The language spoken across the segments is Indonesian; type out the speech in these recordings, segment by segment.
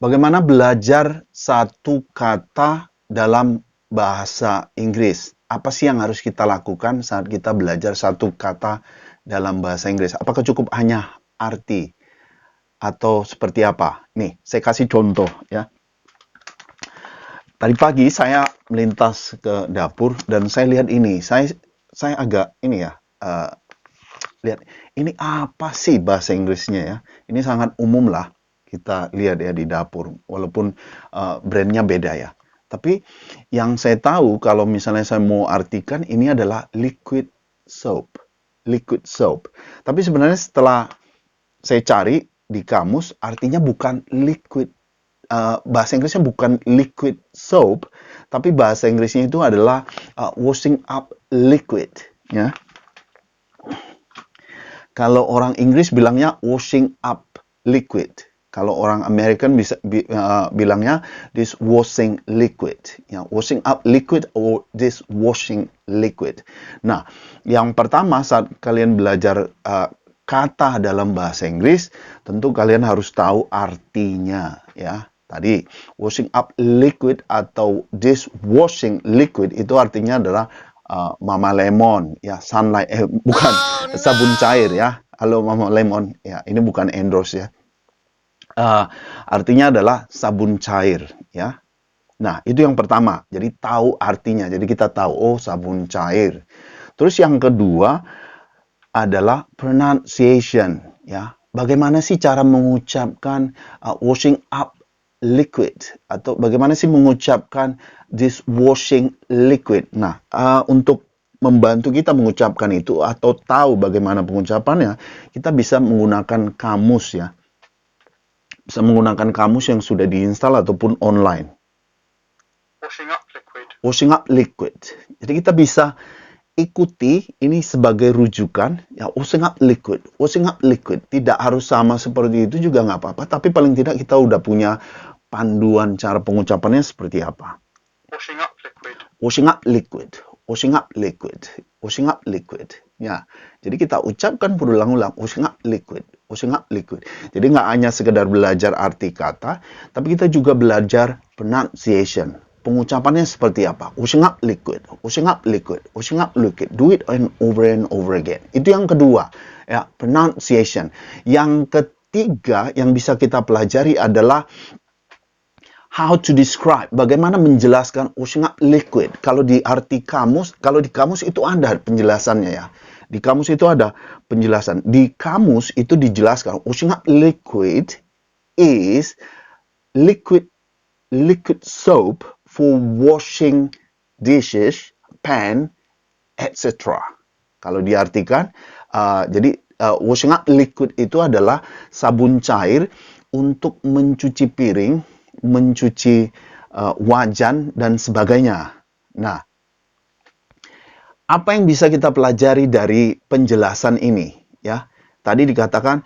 Bagaimana belajar satu kata dalam bahasa Inggris? Apa sih yang harus kita lakukan saat kita belajar satu kata dalam bahasa Inggris? Apakah cukup hanya arti atau seperti apa? Nih, saya kasih contoh ya. Tadi pagi saya melintas ke dapur dan saya lihat ini. Saya agak ini ya, lihat ini apa sih bahasa Inggrisnya ya? Ini sangat umum lah kita lihat ya di dapur, walaupun brandnya beda ya. Tapi yang saya tahu kalau misalnya saya mau artikan ini adalah liquid soap, liquid soap. Tapi sebenarnya setelah saya cari di kamus artinya bukan liquid, bahasa Inggrisnya bukan liquid soap, tapi bahasa Inggrisnya itu adalah washing up liquid ya. Kalau orang Inggris bilangnya washing up liquid. Kalau orang American bisa bilangnya this washing liquid. Ya, washing up liquid or this washing liquid. Nah, yang pertama saat kalian belajar kata dalam bahasa Inggris, tentu kalian harus tahu artinya ya. Tadi washing up liquid atau this washing liquid itu artinya adalah Mama Lemon ya, sunlight bukan sabun cair ya. Halo Mama Lemon ya, ini bukan endorse ya. Artinya adalah sabun cair ya. Nah, itu yang pertama. Jadi tahu artinya. Jadi kita tahu oh sabun cair. Terus yang kedua adalah pronunciation ya. Bagaimana sih cara mengucapkan washing up liquid atau bagaimana sih mengucapkan this washing liquid. Nah, untuk membantu kita mengucapkan itu atau tahu bagaimana pengucapannya, kita bisa menggunakan kamus ya. Bisa menggunakan kamus yang sudah diinstal ataupun online. Washing up liquid. Washing up liquid. Jadi kita bisa ikuti ini sebagai rujukan ya, washing up liquid. Washing up liquid tidak harus sama seperti itu juga nggak apa-apa, tapi paling tidak kita udah punya panduan cara pengucapannya seperti apa. Washing up liquid. Washing up liquid. Washing up liquid. Washing up liquid. Ya, jadi kita ucapkan berulang-ulang washing up liquid. Washing up liquid. Jadi nggak hanya sekedar belajar arti kata, tapi kita juga belajar pronunciation. Pengucapannya seperti apa? Washing up liquid, washing up liquid, washing up liquid. Do it and over again. Itu yang kedua, ya, pronunciation. Yang ketiga yang bisa kita pelajari adalah how to describe. Bagaimana menjelaskan washing up liquid. Kalau di arti kamus, kalau di kamus itu ada penjelasannya ya. Di kamus itu ada penjelasan. Di kamus itu dijelaskan washing up liquid is liquid soap for washing dishes, pan, etc. Kalau diartikan, jadi washing up liquid itu adalah sabun cair untuk mencuci piring, mencuci wajan dan sebagainya. Nah, apa yang bisa kita pelajari dari penjelasan ini? Ya, tadi dikatakan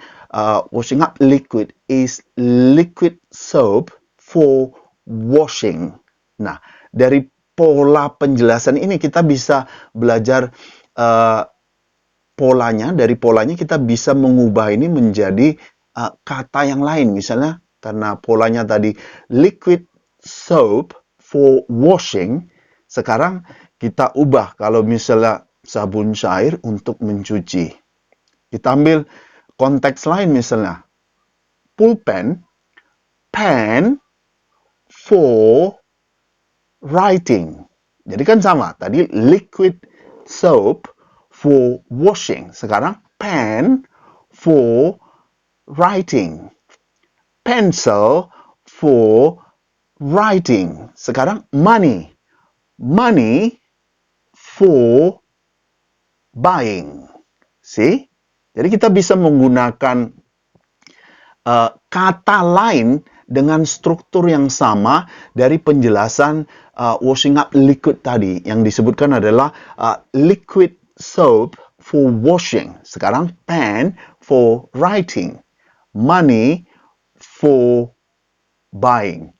washing up liquid is liquid soap for washing. Nah, dari pola penjelasan ini kita bisa belajar polanya. Dari polanya kita bisa mengubah ini menjadi kata yang lain. Misalnya karena polanya tadi liquid soap for washing, sekarang kita ubah kalau misalnya sabun cair untuk mencuci. Kita ambil konteks lain misalnya pulpen, pen for writing. Jadi kan sama, tadi liquid soap for washing, sekarang pen for writing. Pencil for writing. Sekarang money. Money for buying. See? Jadi kita bisa menggunakan kata lain dengan struktur yang sama dari penjelasan washing up liquid tadi. Yang disebutkan adalah liquid soap for washing. Sekarang pen for writing. Money for buying.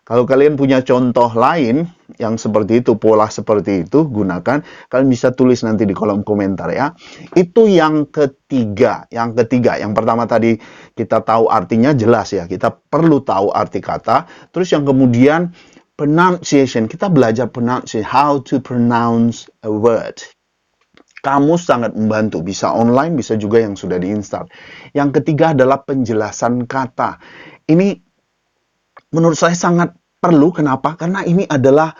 Kalau kalian punya contoh lain yang seperti itu, pola seperti itu, gunakan. Kalian bisa tulis nanti di kolom komentar ya. Itu yang ketiga. Yang pertama tadi kita tahu artinya jelas ya. Kita perlu tahu arti kata. Terus yang kemudian pronunciation. Kita belajar pronunciation, how to pronounce a word. Kamus sangat membantu, bisa online, bisa juga yang sudah diinstal. Yang ketiga adalah penjelasan kata. Ini menurut saya sangat perlu. Kenapa? Karena ini adalah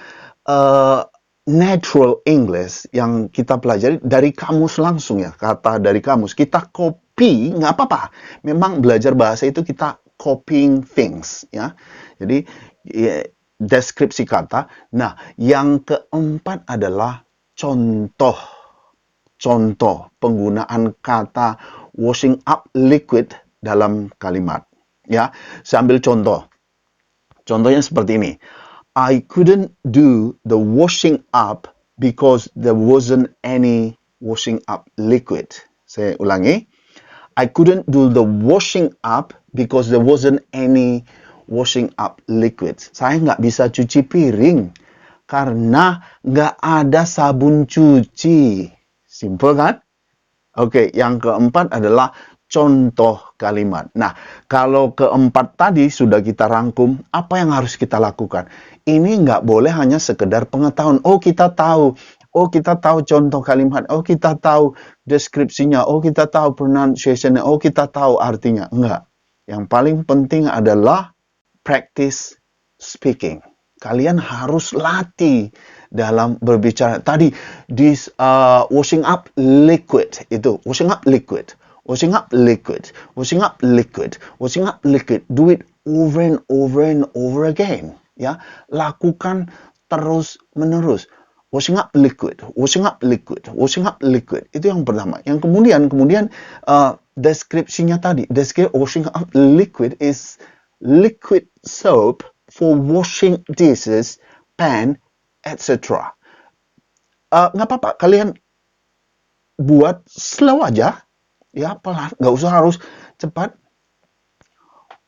natural English yang kita pelajari dari kamus langsung ya. Kata dari kamus. Kita copy, nggak apa-apa. Memang belajar bahasa itu kita copying things ya. Jadi ya, deskripsi kata. Nah, yang keempat adalah contoh penggunaan kata washing up liquid dalam kalimat. Ya, saya ambil contoh. Contohnya seperti ini. I couldn't do the washing up because there wasn't any washing up liquid. Saya ulangi. I couldn't do the washing up because there wasn't any washing up liquid. Saya nggak bisa cuci piring karena nggak ada sabun cuci. Simple kan? Oke, yang keempat adalah contoh kalimat. Nah, kalau keempat tadi sudah kita rangkum, apa yang harus kita lakukan? Ini nggak boleh hanya sekedar pengetahuan. Oh, kita tahu. Oh, kita tahu contoh kalimat. Oh, kita tahu deskripsinya. Oh, kita tahu pronunciation-nya. Oh, kita tahu artinya. Enggak. Yang paling penting adalah practice speaking. Kalian harus latih dalam berbicara. Tadi, this washing up liquid. Itu, washing up liquid. Washing up liquid. Washing up liquid. Washing up liquid. Do it over and over and over again. Ya, lakukan terus menerus. Washing up liquid. Washing up liquid. Washing up liquid. Itu yang pertama. Yang kemudian deskripsinya tadi. Washing up liquid is liquid soap for washing dishes, pan, etc. Nggak apa-apa, kalian buat slow aja, ya pelan, nggak usah harus cepat.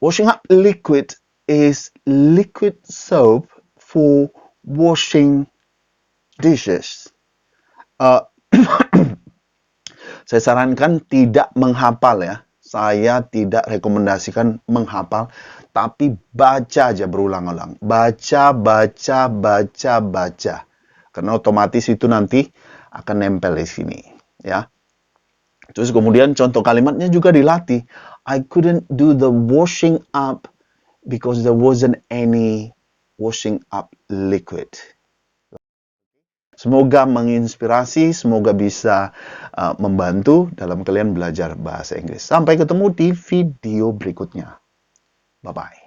Washing up liquid is liquid soap for washing dishes. Saya sarankan tidak menghafal ya. Saya tidak rekomendasikan menghafal, tapi baca aja berulang-ulang. Baca. Karena otomatis itu nanti akan nempel di sini, ya. Terus kemudian contoh kalimatnya juga dilatih. I couldn't do the washing up because there wasn't any washing up liquid. Semoga menginspirasi, semoga bisa membantu dalam kalian belajar bahasa Inggris. Sampai ketemu di video berikutnya. Bye-bye.